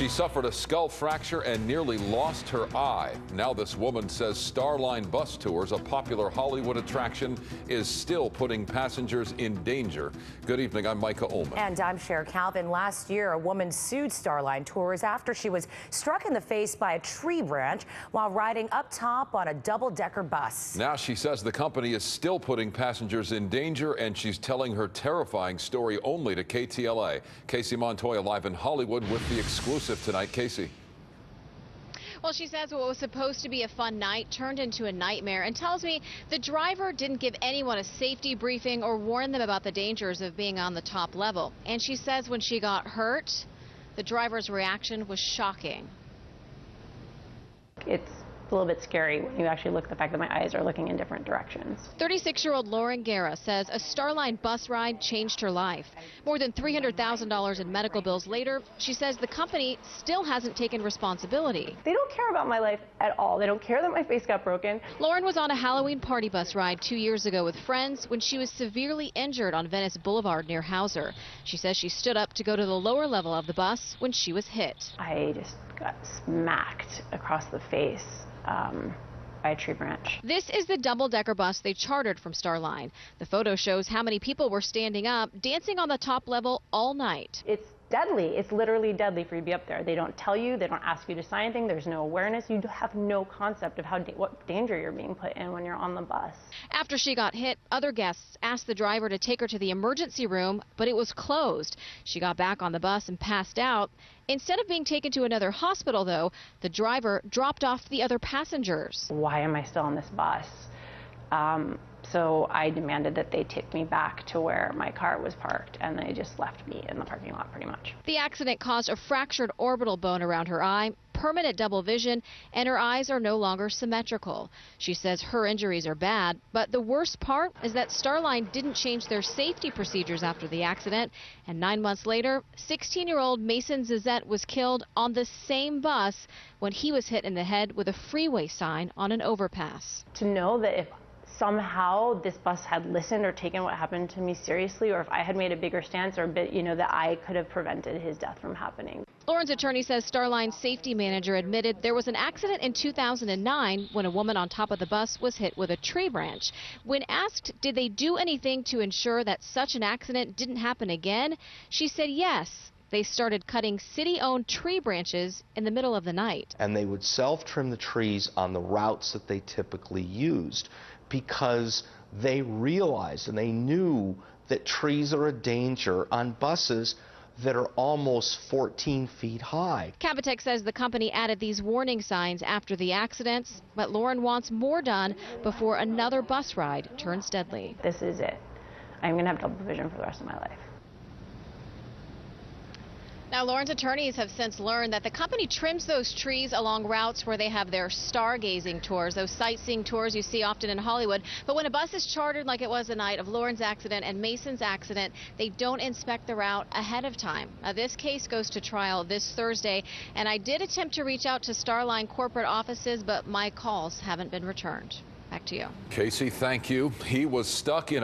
She suffered a skull fracture and nearly lost her eye. Now this woman says Starline Bus Tours, a popular Hollywood attraction, is still putting passengers in danger. Good evening, I'm Micah Ullman. And I'm Cher Calvin. Last year, a woman sued Starline Tours after she was struck in the face by a tree branch while riding up top on a double-decker bus. Now she says the company is still putting passengers in danger, and she's telling her terrifying story only to KTLA. Casey Montoya live in Hollywood with the exclusive tonight. Casey. Well, she says what was supposed to be a fun night turned into a nightmare, and tells me the driver didn't give anyone a safety briefing or warn them about the dangers of being on the top level. And she says when she got hurt, the driver's reaction was shocking. It's a little bit scary when you actually look at the fact that my eyes are looking in different directions. 36-year-old Lauren Guerra says a Starline bus ride changed her life. More than $300,000 in medical bills later, she says the company still hasn't taken responsibility. They don't care about my life at all. They don't care that my face got broken. Lauren was on a Halloween party bus ride 2 years ago with friends when she was severely injured on Venice Boulevard near Hauser. She says she stood up to go to the lower level of the bus when she was hit. I just got smacked across the face by a tree branch. This is the double-decker bus they chartered from Starline. The photo shows how many people were standing up, dancing on the top level all night. It's deadly. It's literally deadly for you to be up there. They don't tell you. They don't ask you to sign anything. There's no awareness. You have no concept of what danger you're being put in when you're on the bus. After she got hit, other guests asked the driver to take her to the emergency room, but it was closed. She got back on the bus and passed out. Instead of being taken to another hospital, though, the driver dropped off the other passengers. Why am I still on this bus? So I demanded that they take me back to where my car was parked, and they just left me in the parking lot pretty much. The accident caused a fractured orbital bone around her eye, permanent double vision, and her eyes are no longer symmetrical. She says her injuries are bad, but the worst part is that Starline didn't change their safety procedures after the accident, and 9 months later, 16-year-old Mason Zizette was killed on the same bus when he was hit in the head with a freeway sign on an overpass. To know that if somehow this bus had listened or taken what happened to me seriously, or if I had made a bigger stance or a bit, that I could have prevented his death from happening. Lauren's attorney says Starline's safety manager admitted there was an accident in 2009 when a woman on top of the bus was hit with a tree branch. When asked did they do anything to ensure that such an accident didn't happen again, she said yes. They started cutting city-owned tree branches in the middle of the night. And they would self-trim the trees on the routes that they typically used because they realized and they knew that trees are a danger on buses that are almost 14 feet high. Kabateck says the company added these warning signs after the accidents, but Lauren wants more done before another bus ride turns deadly. This is it. I'm going to have double vision for the rest of my life. Now, Lauren's attorneys have since learned that the company trims those trees along routes where they have their stargazing tours, those sightseeing tours you see often in Hollywood. But when a bus is chartered like it was the night of Lauren's accident and Mason's accident, they don't inspect the route ahead of time. Now, this case goes to trial this Thursday, and I did attempt to reach out to Starline corporate offices, but my calls haven't been returned. Back to you. Casey, thank you. He was stuck in